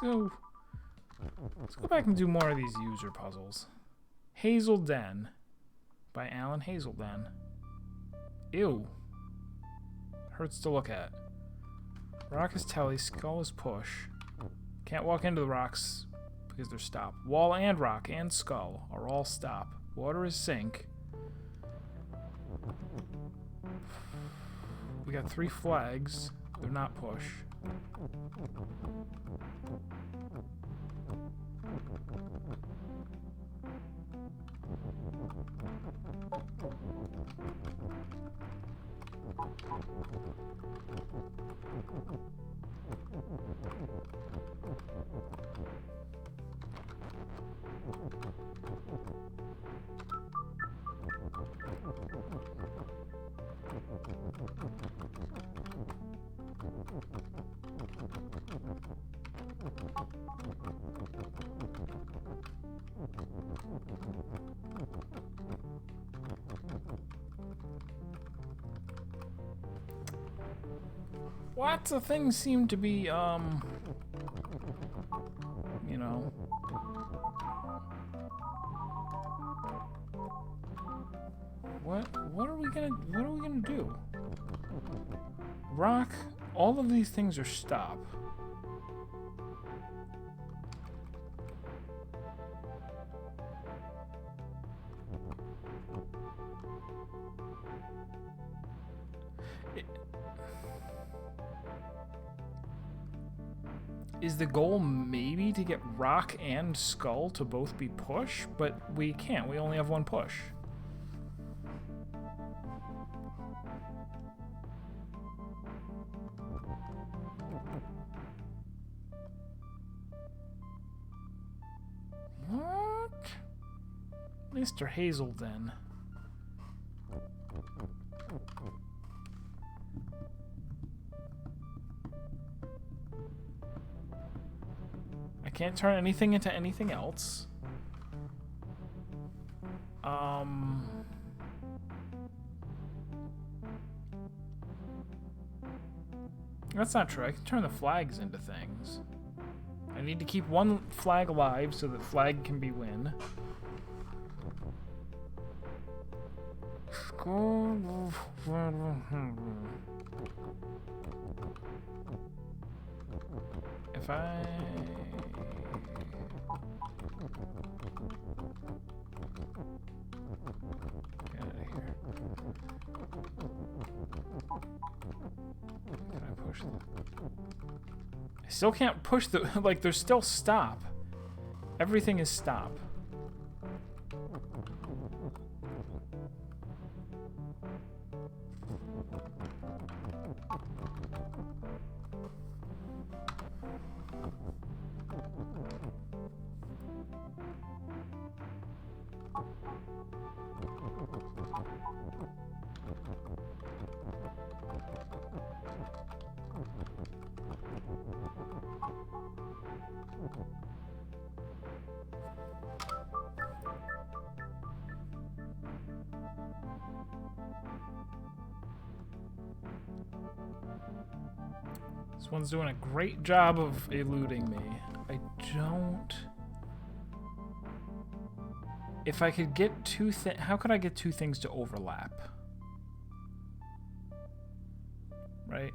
Let's go back and do more of these user puzzles. Hazel Den by Alan Hazelden. Ew. Hurts to look at. Rock is telly, skull is push. Can't walk into the rocks because they're stop. Wall and rock and skull are all stop. Water is sink. We got 3 flags. They're not push. Lots of things seem to be, you know. What are we gonna do? Rock, all of these things are stop. Is the goal maybe to get rock and skull to both be push? But we can't. We only have 1 push. What? Mr. Hazelden. Can't turn anything into anything else. That's not true. I can turn the flags into things. I need to keep 1 flag alive so that flag can be win. If I... Get out of here. Can I push the... I still can't push the... Like, there's still stop. Everything is stop. This one's doing a great job of eluding me. I don't... If I could get 2 things... How could I get 2 things to overlap? Right?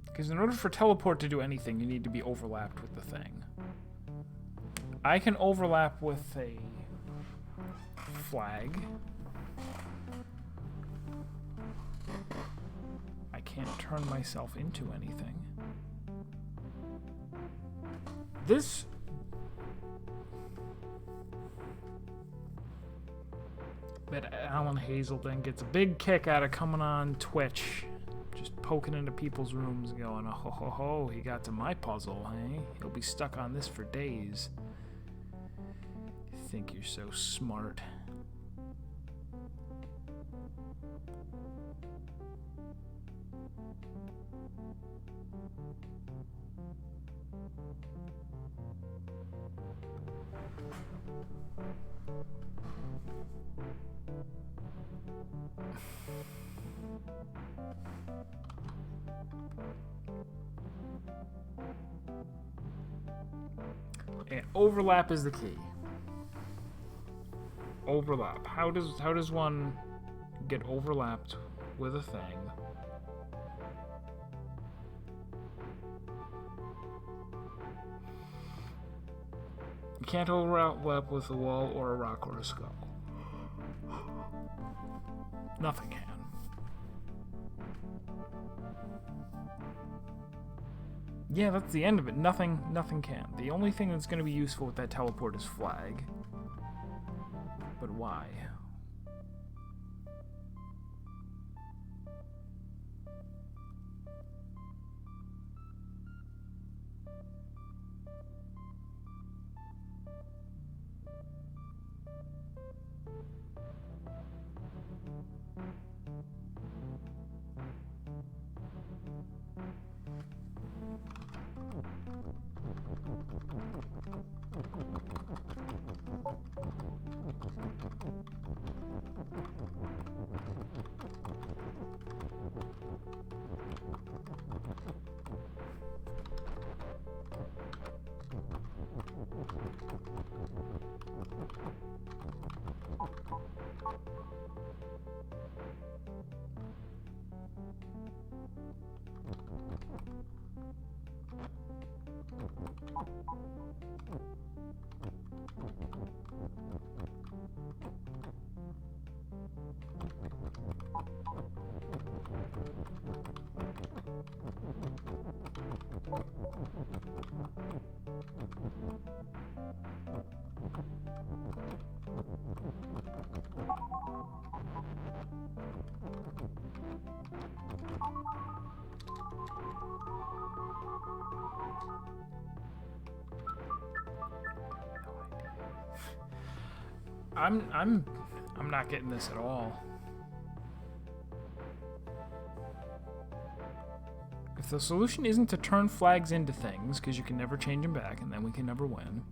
Because in order for teleport to do anything, you need to be overlapped with the thing. I can overlap with a flag. I can't turn myself into anything. This... That Alan Hazelden gets a big kick out of coming on Twitch. Just poking into people's rooms going, oh ho ho ho, he got to my puzzle, hey? He'll be stuck on this for days. You think you're so smart. And overlap is the key. Overlap. How does one get overlapped with a thing? You can't overlap with a wall or a rock or a skull. Nothing can. Yeah, that's the end of it. Nothing can. The only thing that's going to be useful with that teleport is flag. But why? I'm not getting this at all. If the solution isn't to turn flags into things, because you can never change them back, and then we can never win.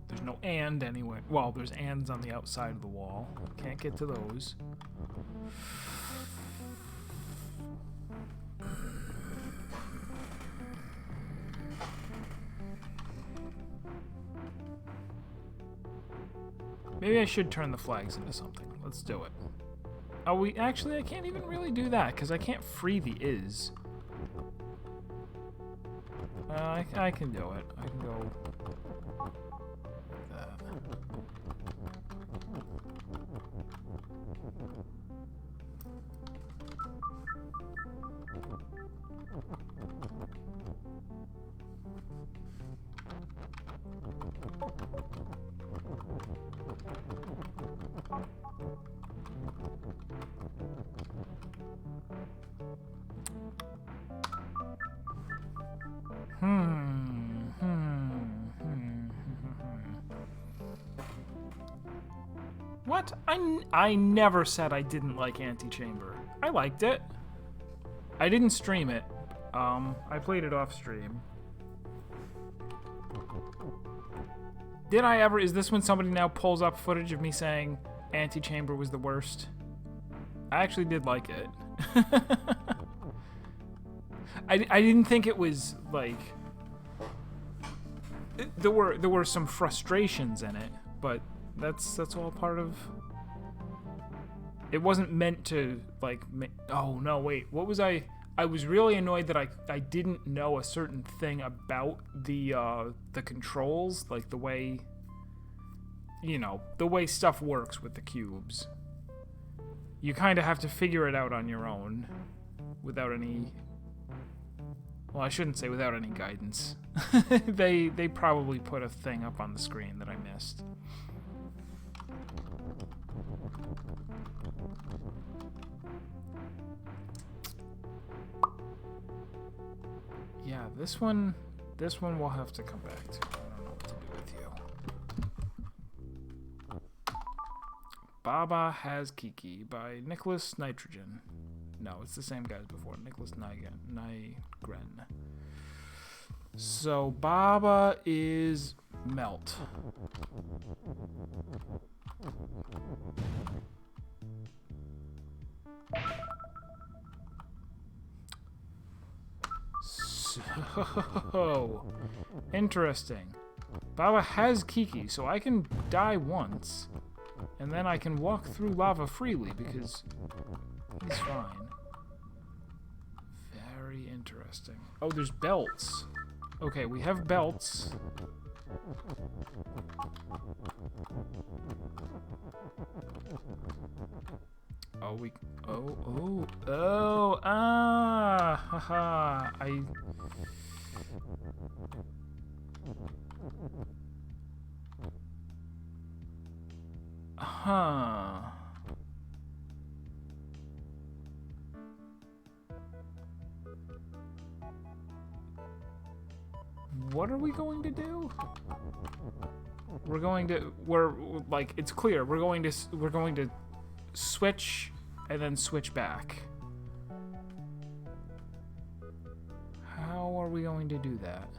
There's no and anywhere. Well, there's ands on the outside of the wall. Can't get to those. Maybe I should turn the flags into something. Let's do it. Oh, I can't even really do that because I can't free the is. I can do it. I can go. What? I never said I didn't like Antichamber. I liked it. I didn't stream it. I played it off stream. Did I ever? Is this when somebody now pulls up footage of me saying Antichamber was the worst? I actually did like it. I didn't think it was like there were some frustrations in it, but that's all part of. It wasn't meant to like. Oh no! Wait, what was I? I was really annoyed that I didn't know a certain thing about the controls, like the way, you know, the way stuff works with the cubes. You kind of have to figure it out on your own, without any. Well, I shouldn't say without any guidance. They probably put a thing up on the screen that I missed. Yeah, this one we'll have to come back to. I don't know what to do with you. Baba Has Kiki by Nicholas Nitrogen. No, it's the same guy as before, Nicholas Nygren. So Baba is Melt. So interesting. Baba has Kiki, so I can die once, and then I can walk through lava freely because he's fine. Very interesting. Oh, there's belts. Okay, we have belts. Oh, haha, What are we going to do? It's clear. We're going to switch and then switch back. How are we going to do that?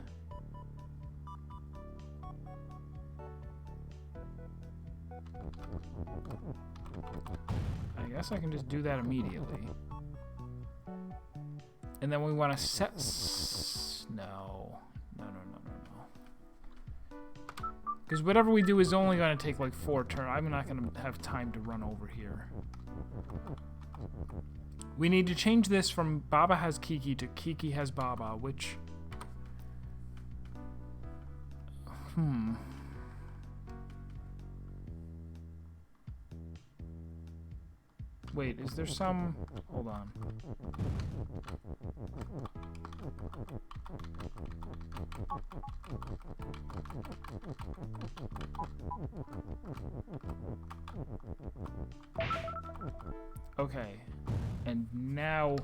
I guess I can just do that immediately. And then we want to set... No. Because whatever we do is only going to take like 4 turns. I'm not going to have time to run over here. We need to change this from Baba Has Kiki to Kiki Has Baba, which... Wait, is there some... Hold on. Okay. And now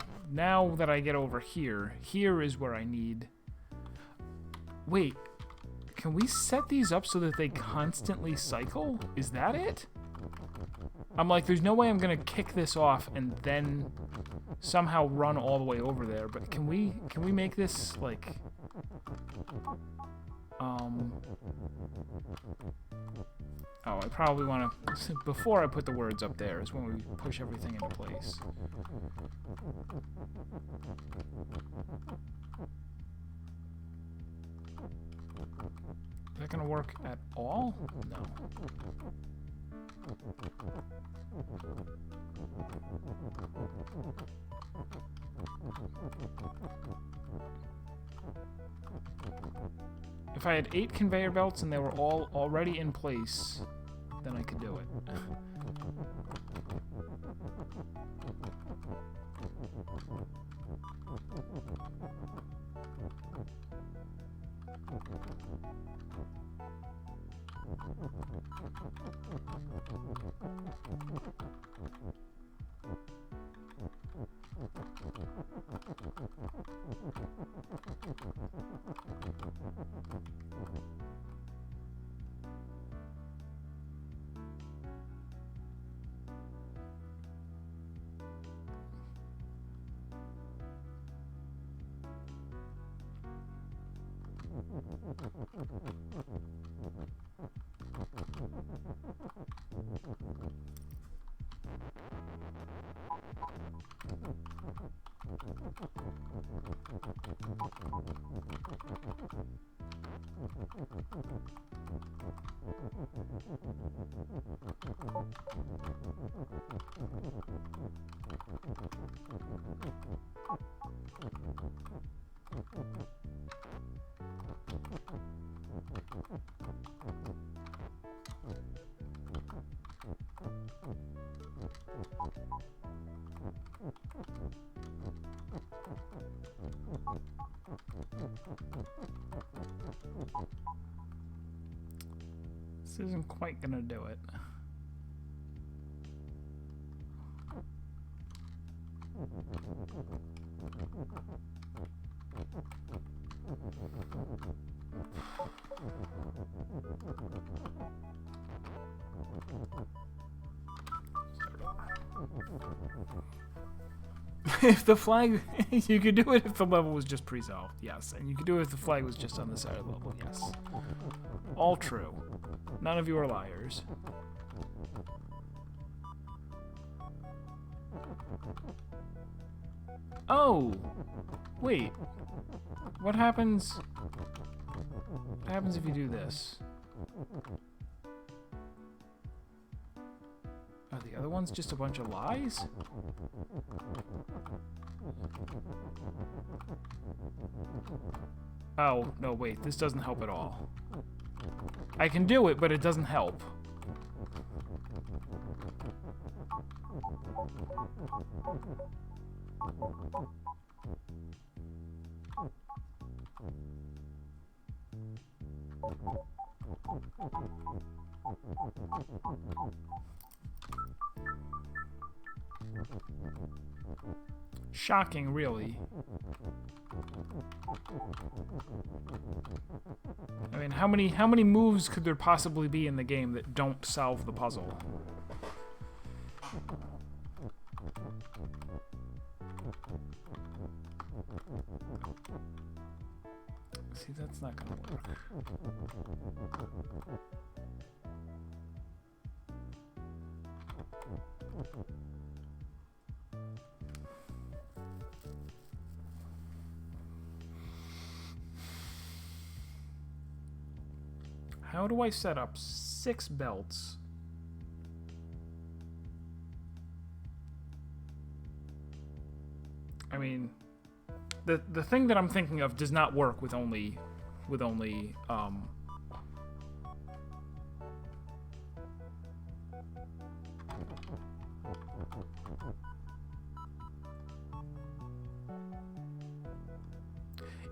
that I get over here, here is where I need... Wait. Can we set these up so that they constantly cycle? Is that it? I'm like, there's no way I'm gonna kick this off and then somehow run all the way over there. But can we make this like, Oh, I probably want to, before I put the words up there is when we push everything into place. Is that gonna work at all? No. If I had 8 conveyor belts and they were all already in place, then I could do it. This isn't quite gonna do it. if the flag, you could do it if the level was just pre-solved, yes. And you could do it if the flag was just on the side of the level, yes. All true. None of you are liars. Oh! Wait. What happens... What happens if you do this? Are the other ones just a bunch of lies? Oh, no, wait. This doesn't help at all. I can do it, but it doesn't help. Shocking, really. I mean, how many moves could there possibly be in the game that don't solve the puzzle? See, that's not gonna work. How do I set up 6 belts? I mean, the thing that I'm thinking of does not work with only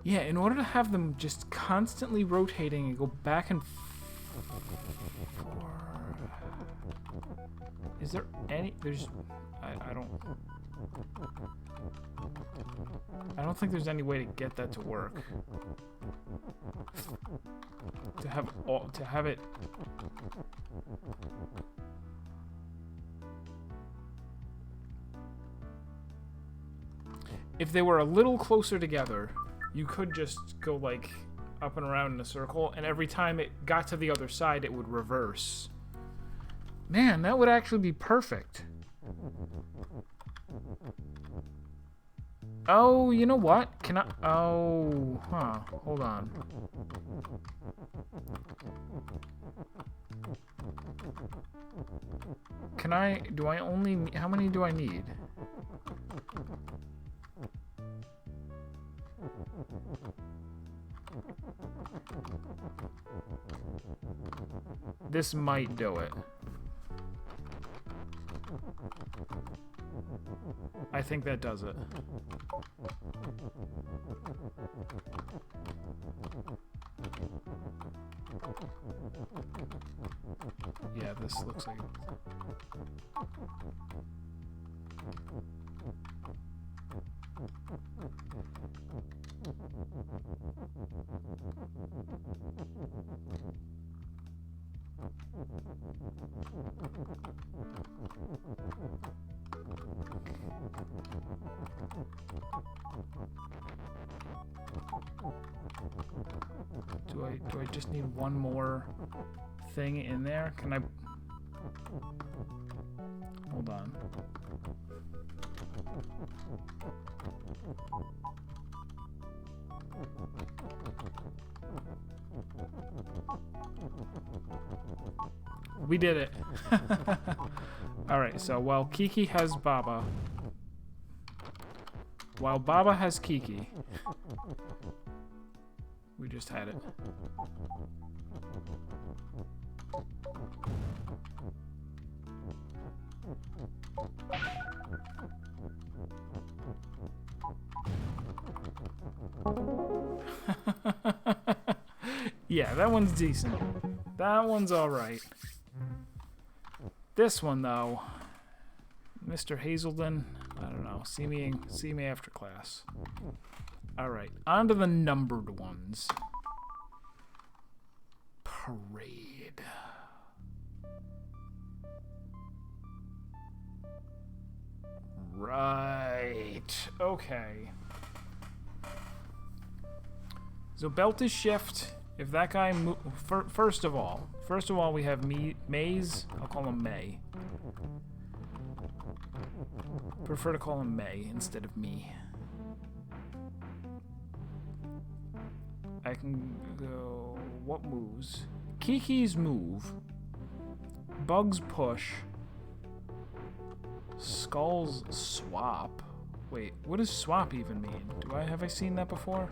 yeah, in order to have them just constantly rotating and go back and forth. Is there any... There's... I don't think there's any way to get that to work. To have it... If they were a little closer together, you could just go like up and around in a circle, and every time it got to the other side, it would reverse. Man, that would actually be perfect. Oh, you know what? Can I... Oh, huh. Hold on. Can I... Do I only... How many do I need? This might do it. I think that does it. Yeah, this looks like it. Do I just need one more thing in there? Can I... Hold on. We did it. Alright, so while Kiki has Baba... While Baba has Kiki... We just had it. Yeah, that one's decent. That one's alright. This one, though, Mr. Hazelden, I don't know. See me after class. Alright, on to the numbered ones. Parade. Right. Okay. So belt is shift. If that guy first of all, we have Maze. I'll call him May. Prefer to call him May instead of me. I can go. What moves? Kiki's move. Bug's push. Skull's swap. Wait, what does swap even mean? Have I seen that before?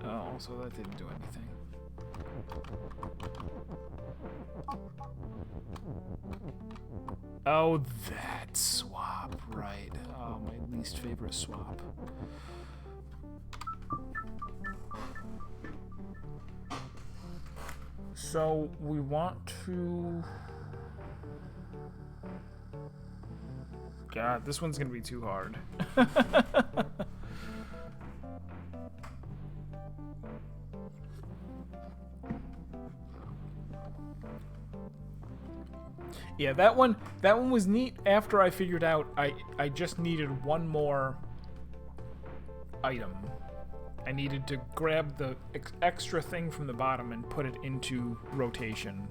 Oh, so that didn't do anything. Oh, that swap, right. Oh, my least favorite swap. So, we want to... God, this one's gonna be too hard. Yeah, that one was neat after I figured out I just needed one more item. I needed to grab the extra thing from the bottom and put it into rotation.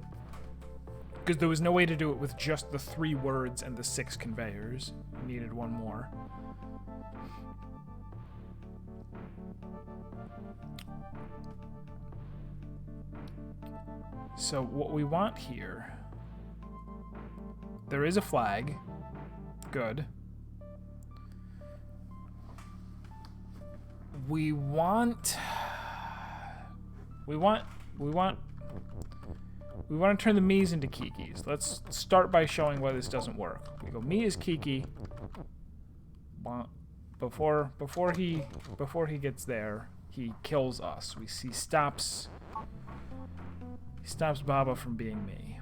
Because there was no way to do it with just the 3 words and the 6 conveyors. I needed one more. So what we want here... There is a flag. Good. We want to turn the Miis into Kikis. Let's start by showing why this doesn't work. We go Mii is Kiki. Before he gets there, he kills us. He stops Baba from being me.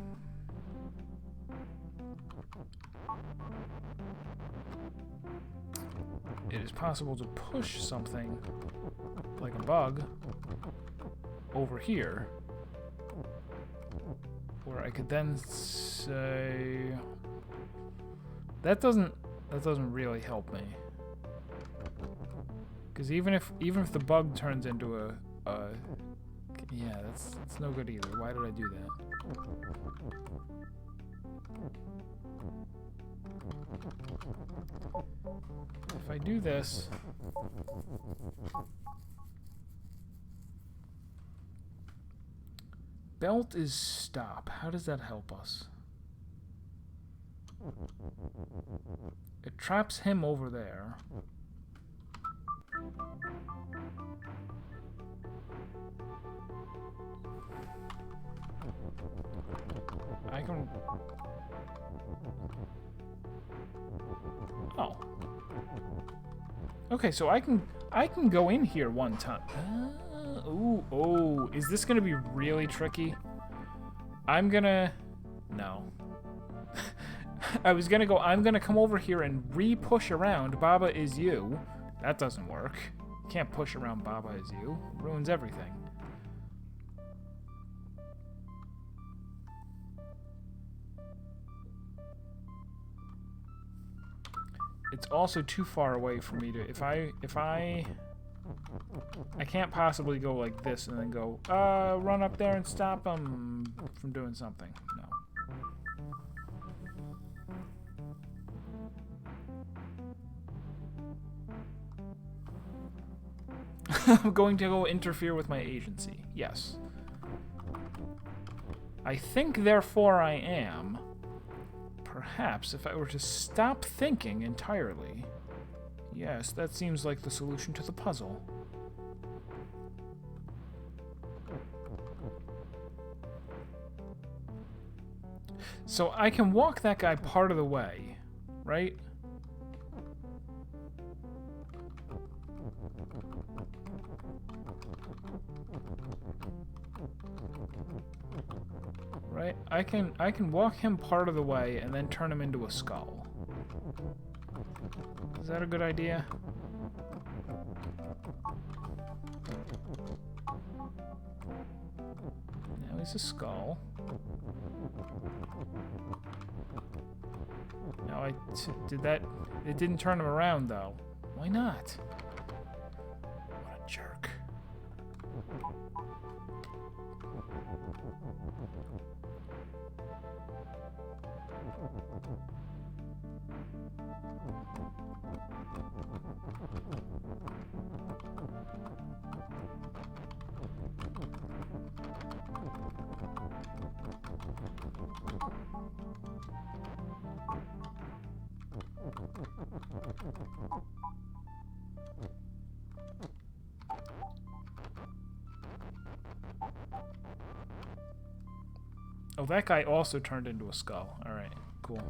It is possible to push something like a bug over here, where I could then say that doesn't really help me, because even if the bug turns into a yeah, that's no good either. Why did I do that? If I do this, belt is stop. How does that help us? It traps him over there. I can... Oh. Okay, so I can go in here one time. Oh, is this gonna be really tricky? I'm gonna... No. I'm gonna come over here and re-push around Baba Is You. That doesn't work. You can't push around Baba Is You. It ruins everything. It's also too far away for me to... If I can't possibly go like this and then go, run up there and stop him from doing something. No. I'm going to go interfere with my agency. Yes. I think, therefore, I am. Perhaps if I were to stop thinking entirely. Yes, that seems like the solution to the puzzle. So I can walk that guy part of the way, right? Right? I can walk him part of the way and then turn him into a skull. Is that a good idea? Now he's a skull. Now did that. It didn't turn him around though. Why not? What a jerk. Oh, that guy also turned into a skull. Alright, cool.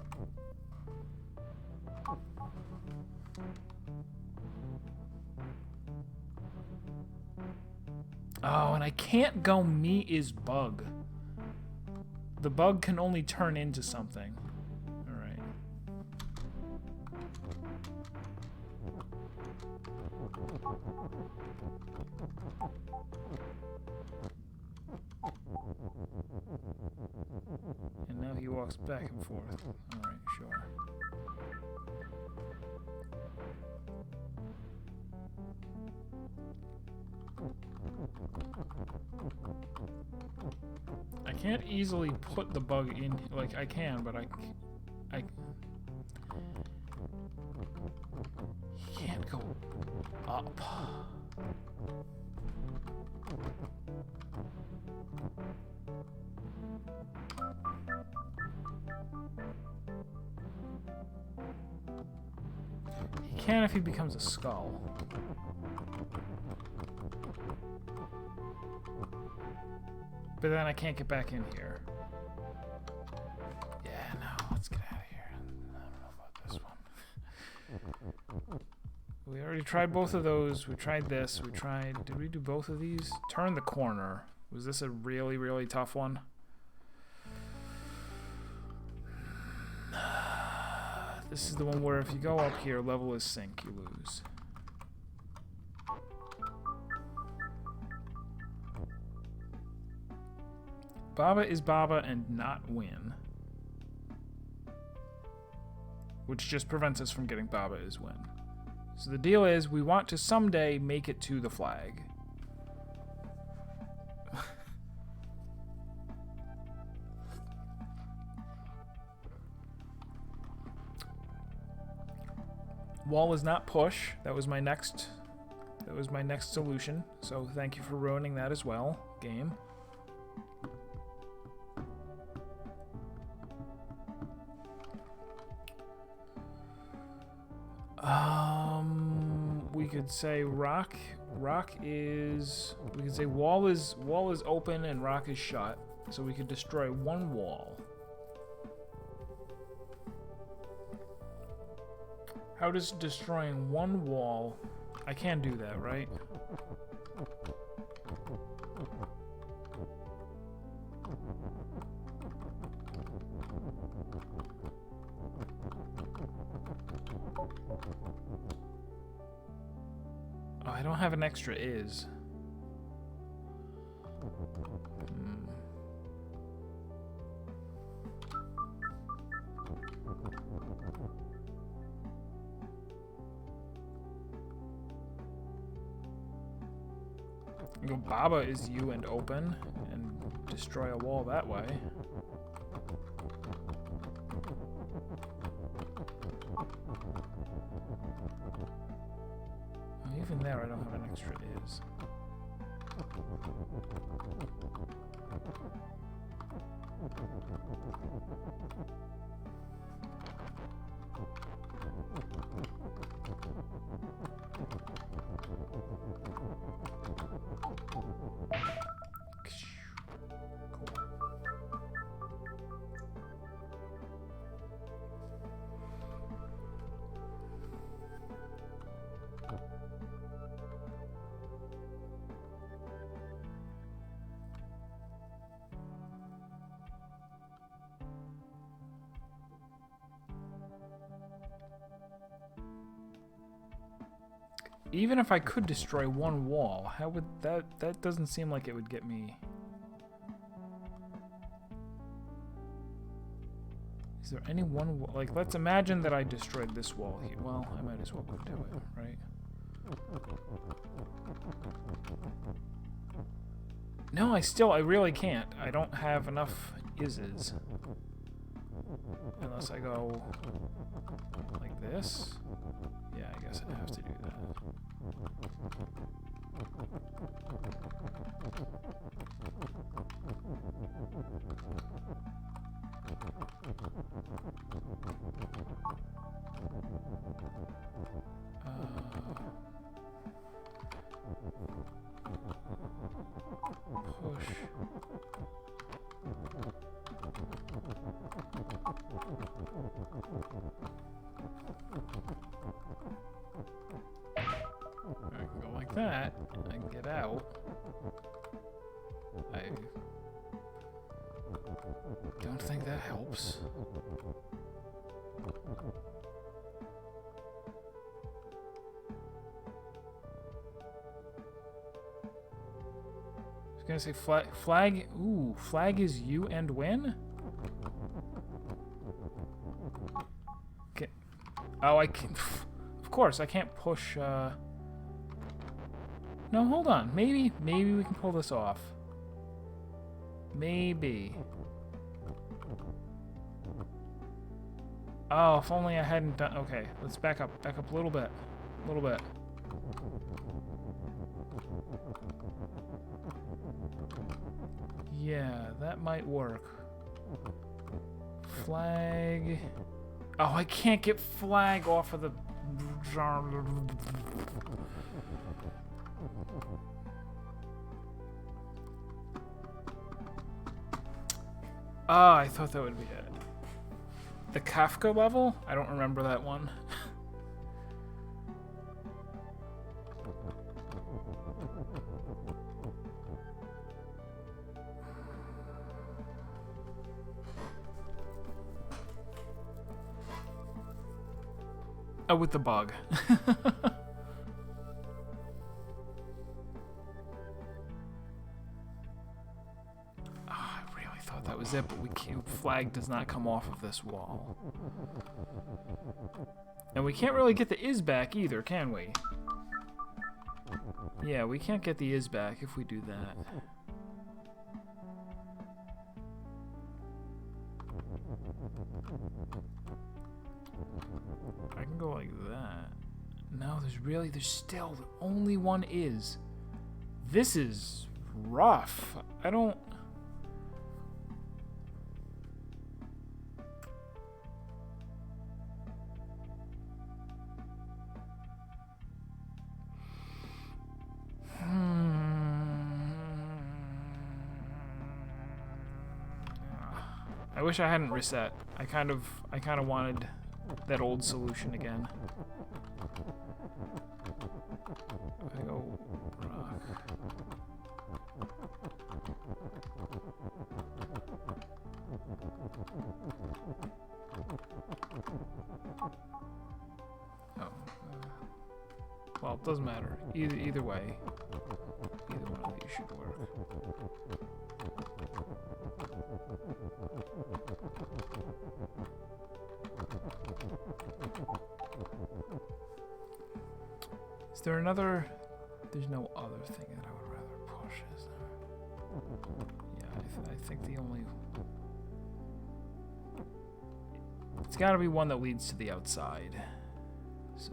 Oh, and I can't go me is bug. The bug can only turn into something. Alright. And now he walks back and forth. Alright, sure. I can't easily put the bug in, like I can, but I he can't go up. He can if he becomes a skull. But then I can't get back in here. Yeah, no, let's get out of here. I don't know about this one. We already tried both of those. We tried this. We tried... Did we do both of these? Turn the corner. Was this a really, really tough one? This is the one where if you go up here, level is sync, you lose. Baba is Baba and not win. Which just prevents us from getting Baba is win. So the deal is, we want to someday make it to the flag. Wall is not push. That was my next solution. So thank you for ruining that as well, game. We could say rock is, we could say wall is open and rock is shut. So we could destroy one wall. How does destroying one wall... I can do that, right? Oh, I don't have an extra is. Go Baba is you and open and destroy a wall that way. Even there, I don't have an extra is. Even if I could destroy one wall, how would that doesn't seem like it would get me. Is there any one wall? Like, let's imagine that I destroyed this wall here. Well, I might as well go do it, right? No, I really can't. I don't have enough ises. Unless I go like this. Yeah, I guess I have to do that. Push. I can go like that. I can get out. I don't think that helps. I was gonna say flag. Ooh, flag is you and win? Okay. Oh, I can. Of course, I can't push. No, hold on. Maybe we can pull this off. Maybe. Oh, if only I hadn't done. Okay, let's back up a little bit, Yeah, that might work. Flag. Oh, I can't get flag off of the. Ah, I thought that would be it. The Kafka level? I don't remember that one. Oh, with the bug. That was it, but flag does not come off of this wall. And we can't really get the is back either, can we? Yeah, we can't get the is back if we do that. I can go like that. No, there's still only one is. This is rough. I don't... I wish I hadn't reset. I kind of wanted that old solution again. I go rock. Oh. Well, it doesn't matter. Either way. Either one of these should work. Is there another? There's no other thing that I would rather push, is there? Yeah, I think the only... It's gotta be one that leads to the outside. So...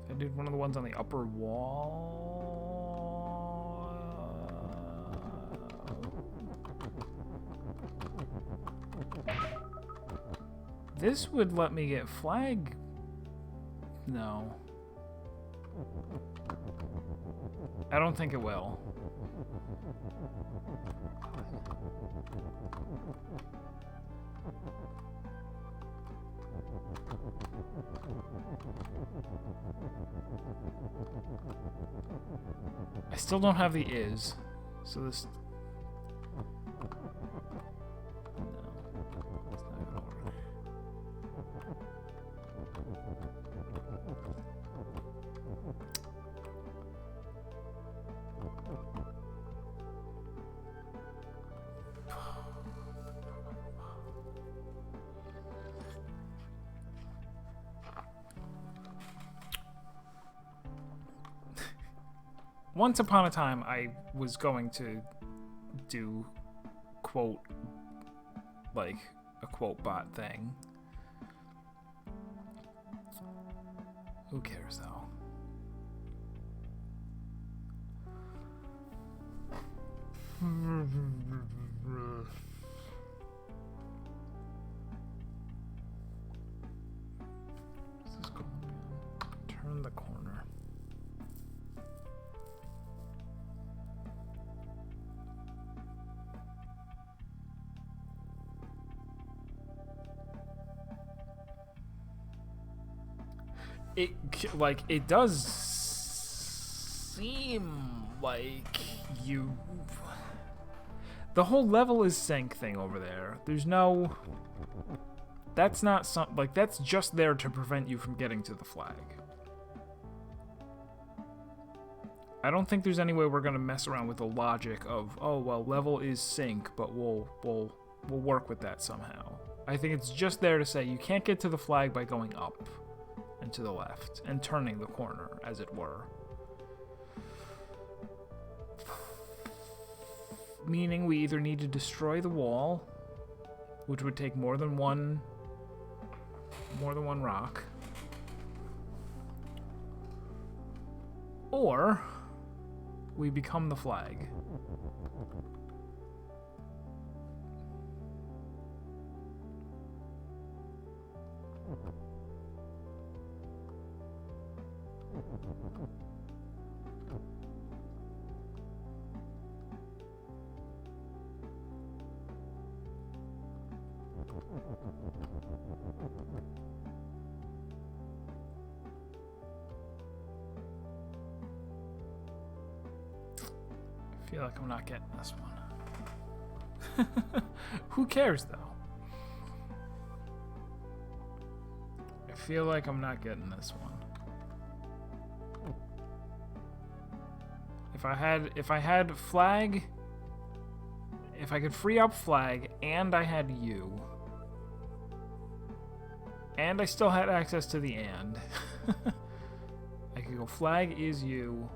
I did one of the ones on the upper wall. This would let me get flag. No. I don't think it will. I still don't have the is, so this... No, it's not gonna work. once upon a time, I was going to do, quote, like, a quote bot thing. Who cares, though? What's this called again? Turn the corner. It does seem like you... The whole level is sync thing over there. There's no... That's not some... Like, that's just there to prevent you from getting to the flag. I don't think there's any way we're gonna mess around with the logic of, oh, well, level is sync, but we'll work with that somehow. I think it's just there to say you can't get to the flag by going up and to the left and turning the corner, as it were. Meaning we either need to destroy the wall, which would take more than one rock, or we become the flag. I feel like I'm not getting this one. Who cares, though? I feel like I'm not getting this one. If I had flag, if I could free up flag and I had you, and I still had access to the and, I could go flag is you.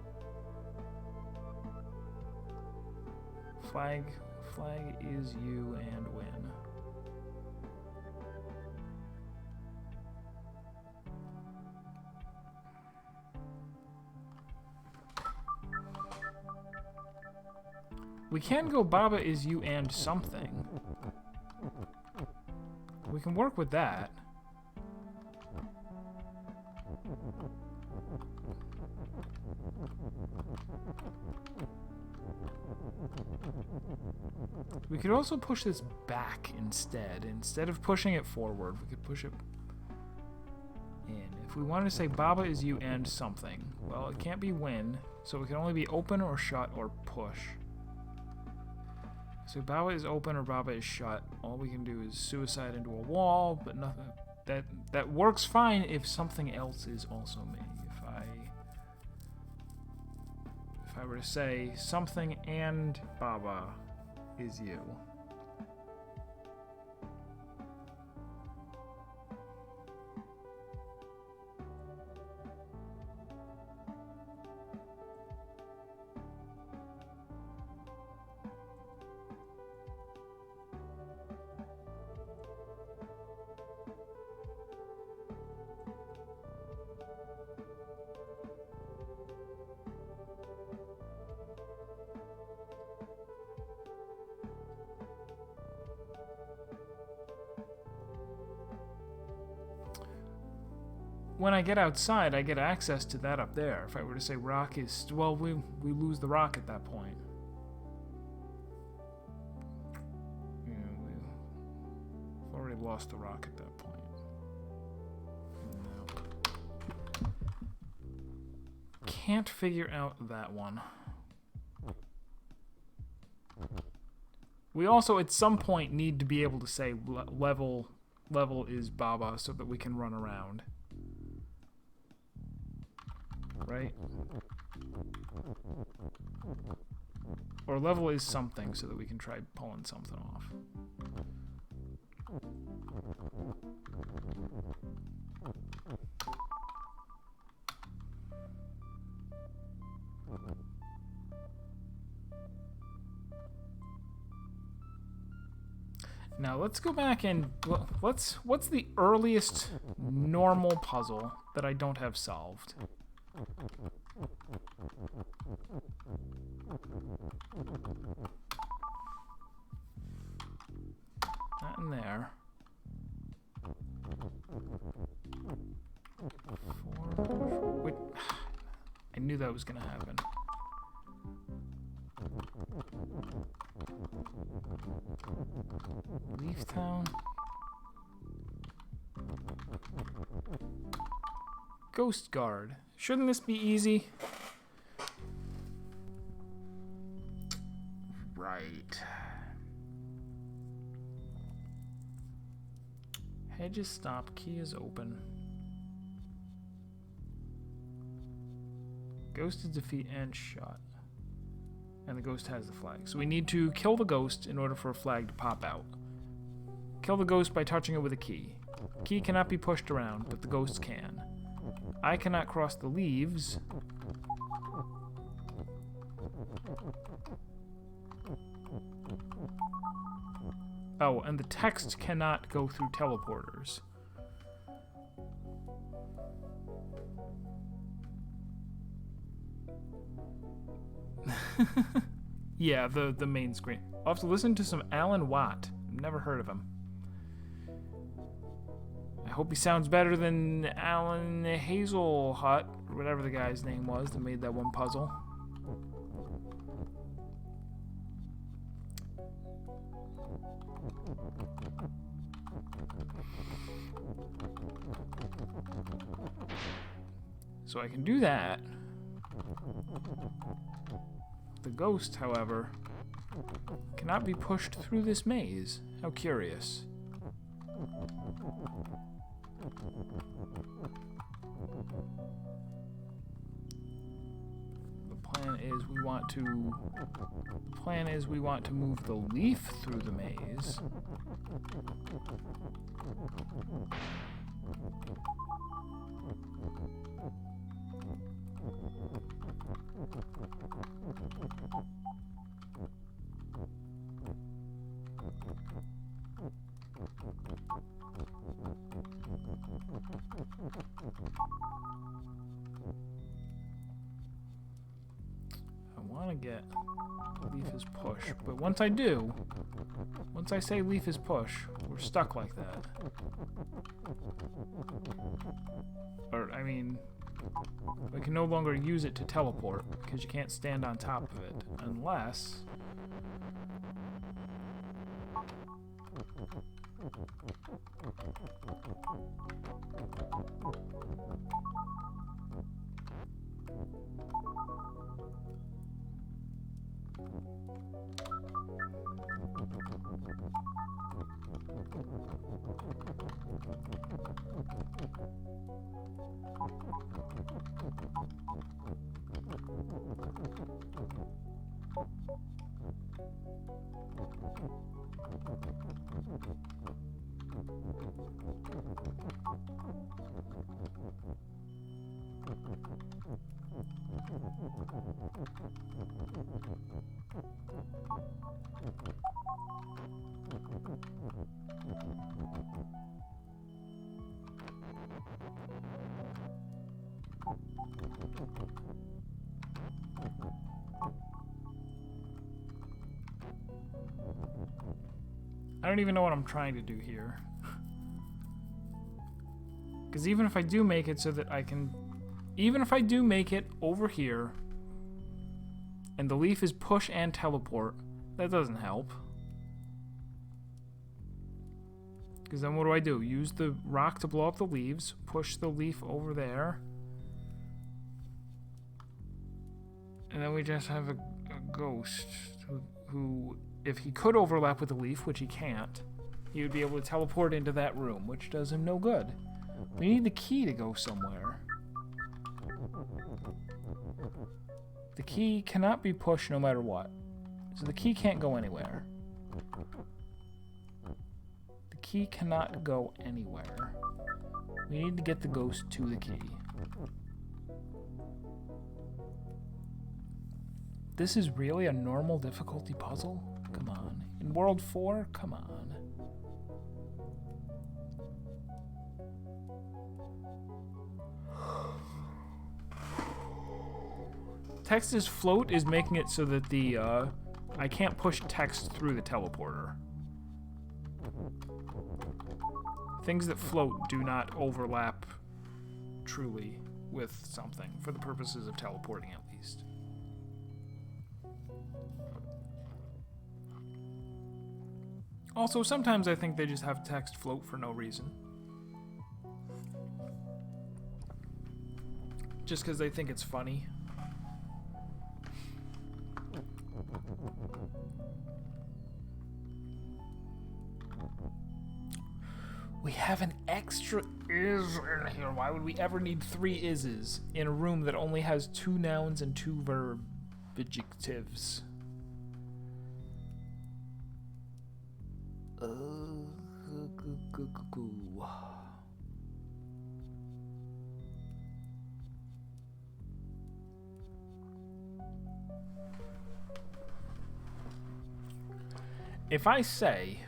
Flag is you and win. We can go Baba is you and something. We can work with that. We could also push this back instead. Instead of pushing it forward, we could push it in. If we wanted to say Baba is you and something, well, it can't be win, so it can only be open or shut or push. So Baba is open or Baba is shut. All we can do is suicide into a wall, but nothing. That works fine if something else is also me. If I were to say something and Baba is you. When I get outside, I get access to that up there. If I were to say rock is... Well, we lose the rock at that point. Yeah, we've already lost the rock at that point. No. Can't figure out that one. We also, at some point, need to be able to say level is Baba so that we can run around. Right? Or level is something so that we can try pulling something off. Now let's go back and what's the earliest normal puzzle that I don't have solved? That in there. 4. Wait, I knew that was gonna happen. Leaf Town. Ghost Guard. Shouldn't this be easy? Right. Hedges stop. Key is open. Ghost is defeat and shot. And the ghost has the flag. So we need to kill the ghost in order for a flag to pop out. Kill the ghost by touching it with a key. Key cannot be pushed around, but the ghost can. I cannot cross the leaves. Oh, and the text cannot go through teleporters. Yeah, the main screen. I'll have to listen to some Alan Watt. Never heard of him. I hope he sounds better than Alan Hazelhut, or whatever the guy's name was that made that one puzzle. So I can do that. The ghost, however, cannot be pushed through this maze. How curious. The plan is we want to move the leaf through the maze. I want to get leaf is push, but once I do, once I say leaf is push, we're stuck like that. Or, I mean, we can no longer use it to teleport because you can't stand on top of it unless... I don't even know what I'm trying to do here. Because even if I do make it so that I can... Even if I do make it over here, and the leaf is push and teleport, that doesn't help. Because then what do? Use the rock to blow up the leaves, push the leaf over there, and then we just have a ghost who, if he could overlap with the leaf, which he can't, he would be able to teleport into that room, which does him no good. We need the key to go somewhere. The key cannot be pushed no matter what. So the key can't go anywhere. The key cannot go anywhere. We need to get the ghost to the key. This is really a normal difficulty puzzle? Come on. In World 4? Come on. Text is float is making it so that the, I can't push text through the teleporter. Things that float do not overlap truly with something, for the purposes of teleporting at least. Also, sometimes I think they just have text float for no reason. Just because they think it's funny. We have an extra is in here. Why would we ever need 3 ises in a room that only has 2 nouns and 2 verb adjectives? If I say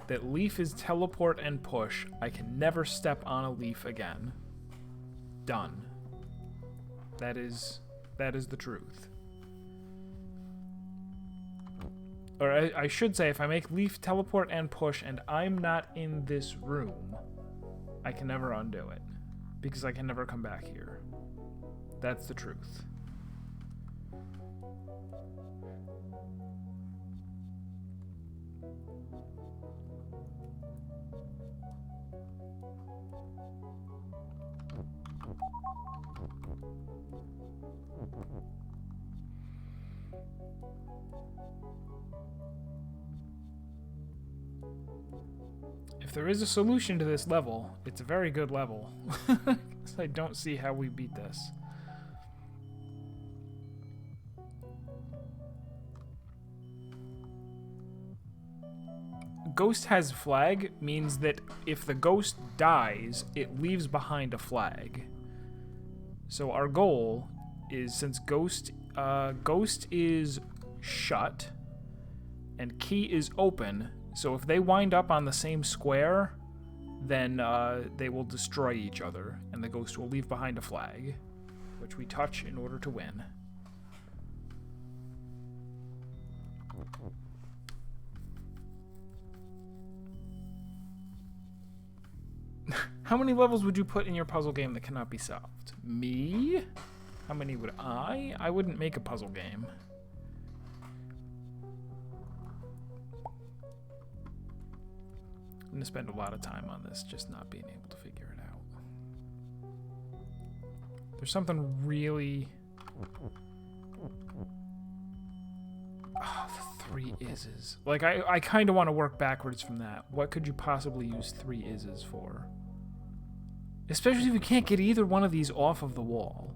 that leaf is teleport and push, I can never step on a leaf again. Done. That is the truth. Or I should say, if I make leaf teleport and push and I'm not in this room, I can never undo it. Because I can never come back here. That's the truth. If there is a solution to this level, it's a very good level. I don't see how we beat this. Ghost has flag means that if the ghost dies, it leaves behind a flag. So our goal is, since ghost is shut and key is open, so if they wind up on the same square, then they will destroy each other, and the ghost will leave behind a flag, which we touch in order to win. How many levels would you put in your puzzle game that cannot be solved? Me? How many would I? I wouldn't make a puzzle game. I'm going to spend a lot of time on this, just not being able to figure it out. There's something really... Oh, the 3 ises. Like, I kind of want to work backwards from that. What could you possibly use 3 ises for? Especially if you can't get either one of these off of the wall.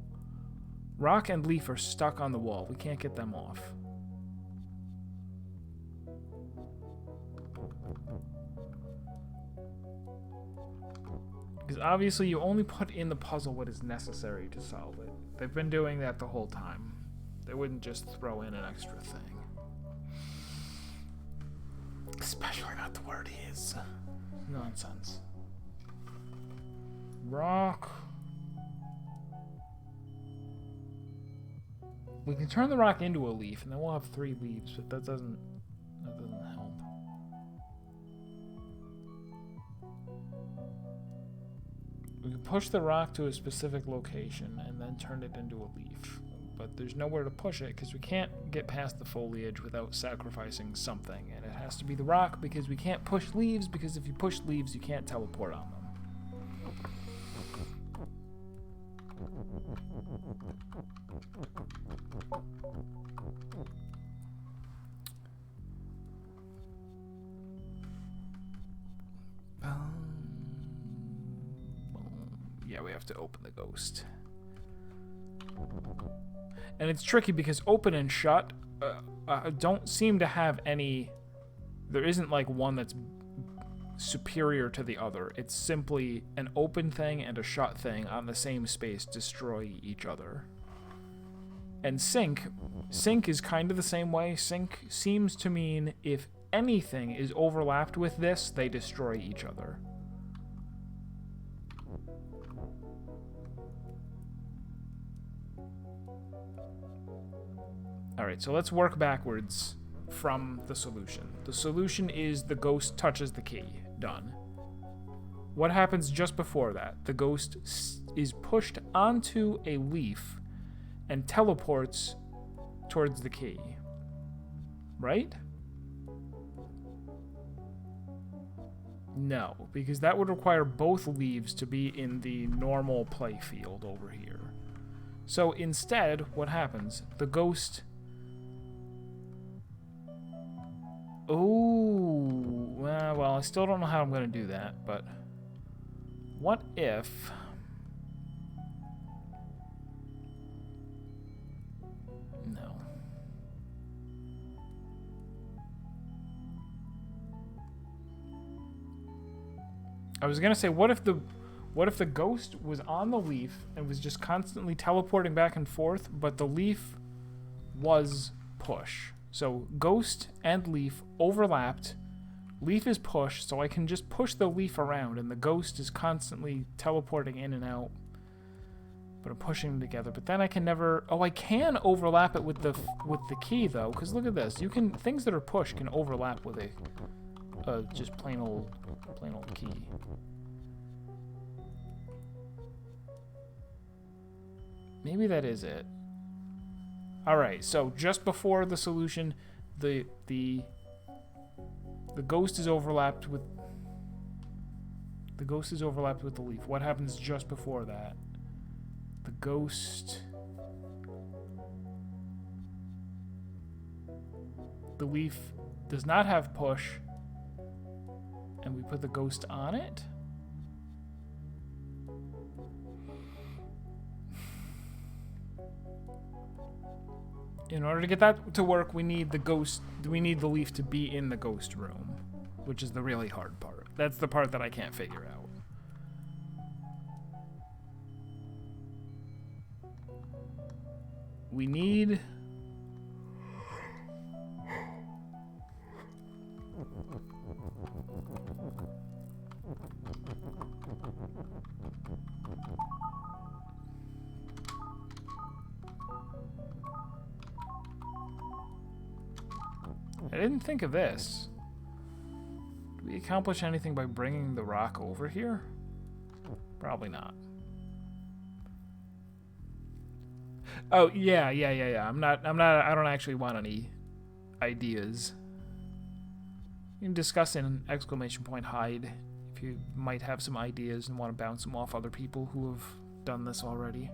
Rock and leaf are stuck on the wall. We can't get them off. Because obviously you only put in the puzzle what is necessary to solve it. They've been doing that the whole time. They wouldn't just throw in an extra thing. Especially not the word is. Nonsense. Rock. We can turn the rock into a leaf, and then we'll have 3 leaves, but that doesn't help. We can push the rock to a specific location and then turn it into a leaf. But there's nowhere to push it because we can't get past the foliage without sacrificing something. And it has to be the rock because we can't push leaves, because if you push leaves, you can't teleport on them. Yeah, we have to open the ghost. And it's tricky because open and shut don't seem to have any... There isn't like one that's superior to the other. It's simply an open thing and a shut thing on the same space destroy each other. And sync is kind of the same way. Sync seems to mean if anything is overlapped with this, they destroy each other. Alright, so let's work backwards from the solution. The solution is the ghost touches the key. Done. What happens just before that? The ghost is pushed onto a leaf and teleports towards the key. Right? No, because that would require both leaves to be in the normal play field over here. So instead, what happens? The ghost... Oh, well, I still don't know how I'm going to do that, but... What if... No. I was going to say, what if the ghost was on the leaf and was just constantly teleporting back and forth, but the leaf was push. So ghost and leaf overlapped. Leaf is push, so I can just push the leaf around, and the ghost is constantly teleporting in and out. But I'm pushing them together. But then I can never... Oh, I can overlap it with the key, though, because look at this. You can... Things that are push can overlap with a just plain old key. Maybe that is it. Alright, so just before the solution, the ghost is overlapped with... The ghost is overlapped with the leaf. What happens just before that? The ghost... The leaf does not have push, and we put the ghost on it? In order to get that to work, we need the leaf to be in the ghost room, which is the really hard part. That's the part that I can't figure out. We need... I didn't think of this. Do we accomplish anything by bringing the rock over here? Probably not. Oh, yeah. I don't actually want any ideas. You can discuss in exclamation point hide if you might have some ideas and want to bounce them off other people who have done this already.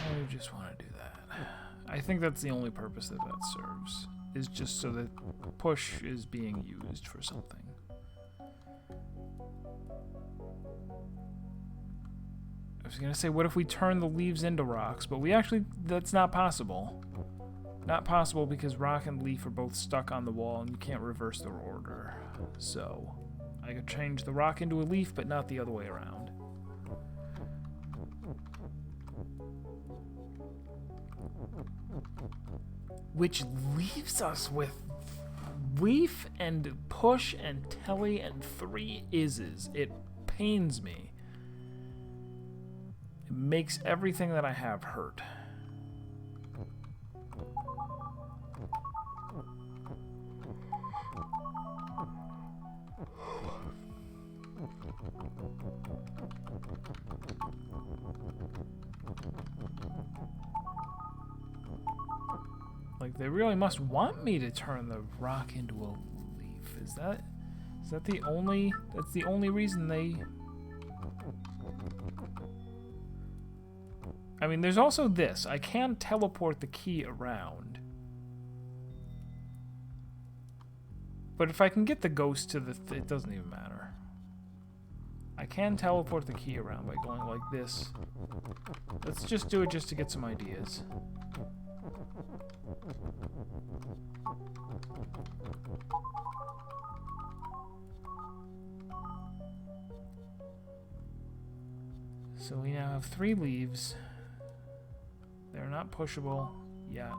I just want to do that. I think that's the only purpose that serves, is just so that push is being used for something. I was going to say, what if we turn the leaves into rocks? But that's not possible. Not possible because rock and leaf are both stuck on the wall and you can't reverse their order. So, I could change the rock into a leaf, but not the other way around. Which leaves us with leaf and push and telly and 3 ises. It pains me. It makes everything that I have hurt. Like, they really must want me to turn the rock into a leaf. Is that the only... That's the only reason they... I mean, there's also this. I can teleport the key around. But if I can get the ghost to the... it doesn't even matter. I can teleport the key around by going like this. Let's just do it just to get some ideas. So we now have 3 leaves. They're not pushable yet.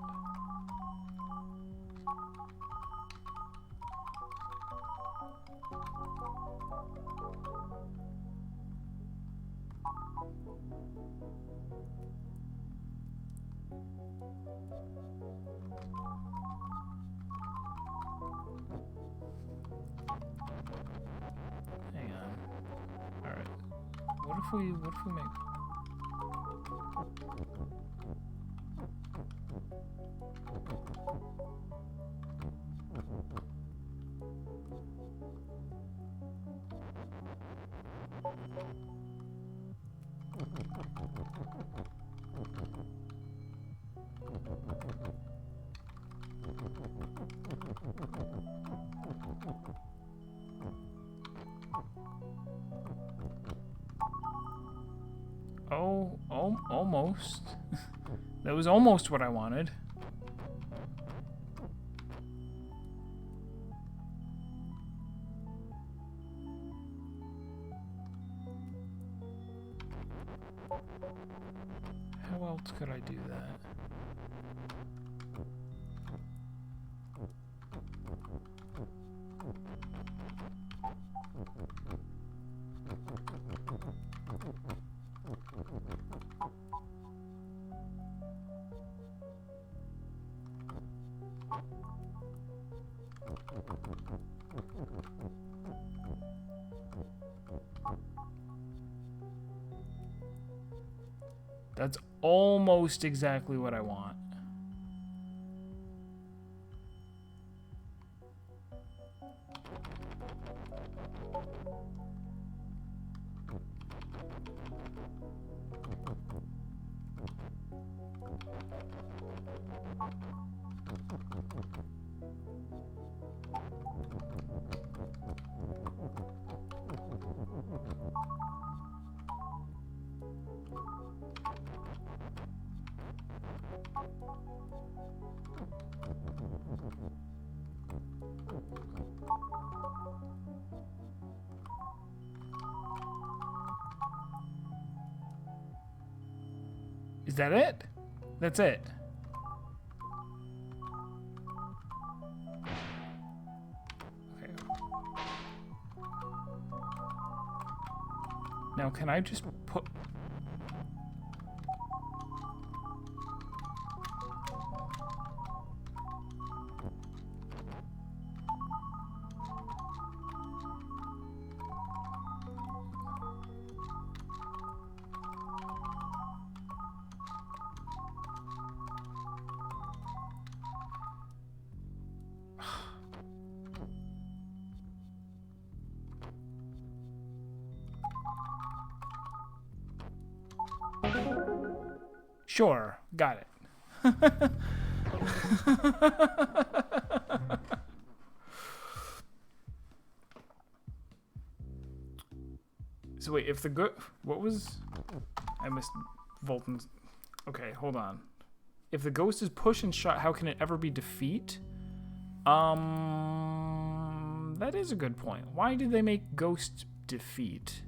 Hang on. Alright. What if we make... Oh, almost. That was almost what I wanted. How else could I do that? That's almost exactly what I want. Is that it? That's it. Okay. Now, can I just put... Sure, got it. So wait, if the what was... I missed Volton's... Okay, hold on. If the ghost is push and shot, how can it ever be defeat? That is a good point. Why did they make ghost defeat?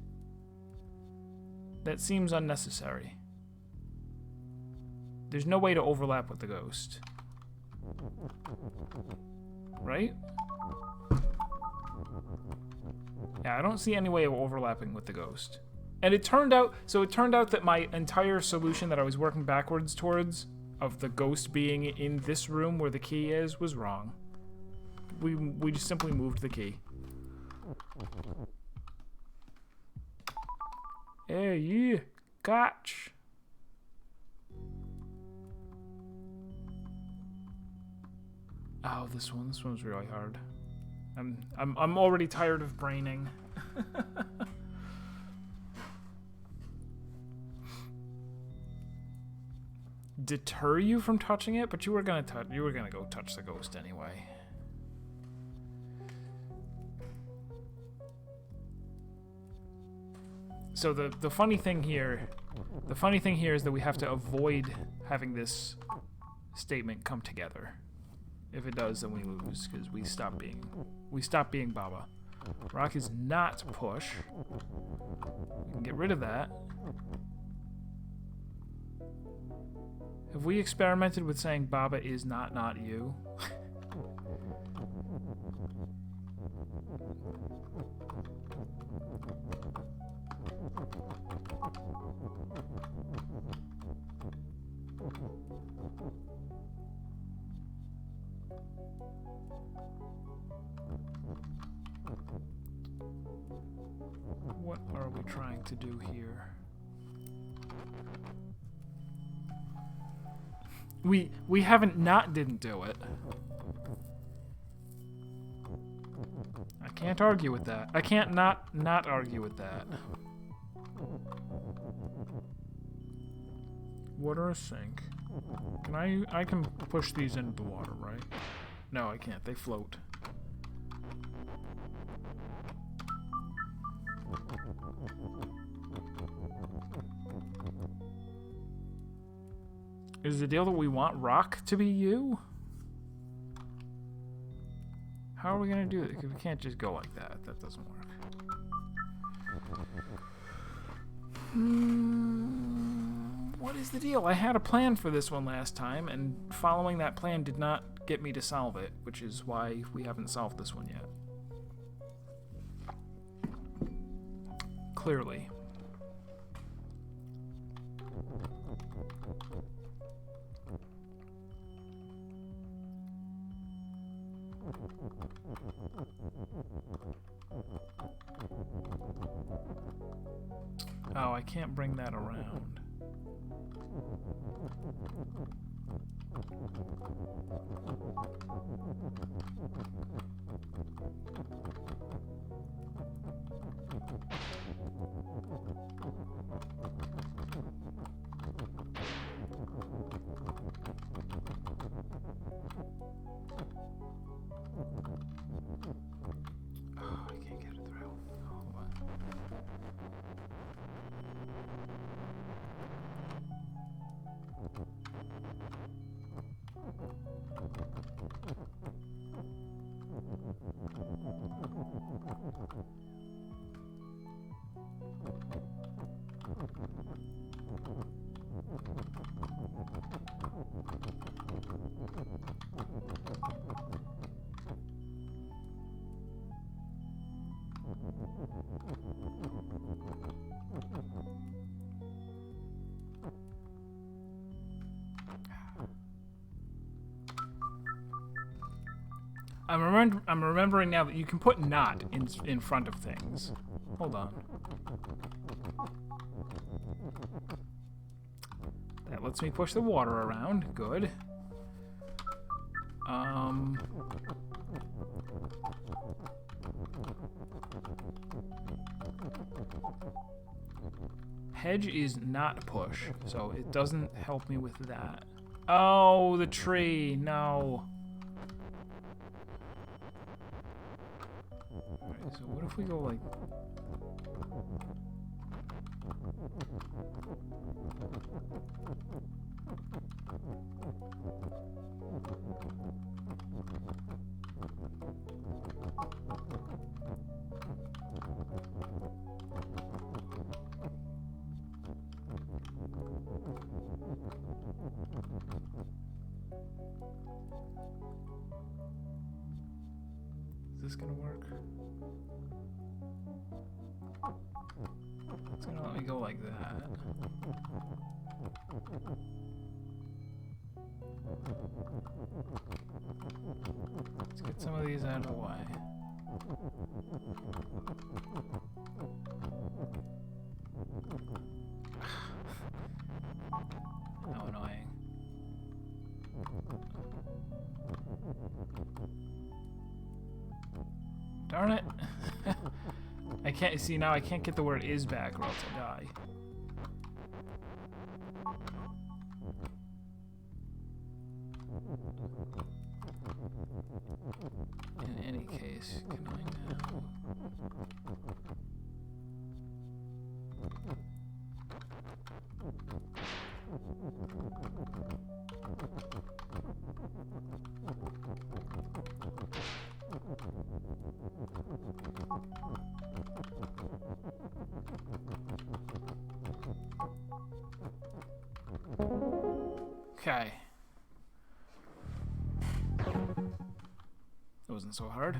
That seems unnecessary. There's no way to overlap with the ghost. Right? Yeah, I don't see any way of overlapping with the ghost. And it turned out that my entire solution that I was working backwards towards, of the ghost being in this room where the key is, was wrong. We just simply moved the key. Hey, yeah, catch. Oh, this one's really hard. I'm already tired of braining. Deter you from touching it, but you were gonna go touch the ghost anyway. So the funny thing here is that we have to avoid having this statement come together. If it does, then we lose because we stop being Baba. Rock is not push. We can get rid of that. Have we experimented with saying Baba is not you? What are we trying to do here? We haven't didn't do it. I can't argue with that. I can't not argue with that. Water sink. Can I can push these into the water, right? No, I can't. They float. Is the deal that we want rock to be you? How are we gonna do it? Because we can't just go like that. That doesn't work. What is the deal? I had a plan for this one last time, and following that plan did not get me to solve it, which is why we haven't solved this one yet. Clearly. Oh, I can't bring that around. Oh, I can't get it through. Hold on. I'm remembering now that you can put not in front of things. Hold on. That lets me push the water around. Good. Hedge is not push, so it doesn't help me with that. Oh, the tree. No. Alright, so what if we go like... Is this gonna work? It's gonna let me go like that. Let's get some of these out of the way. How annoying. Darn it. I can't see now. I can't get the word is back or else I die. In any case, can I now? Okay. It wasn't so hard.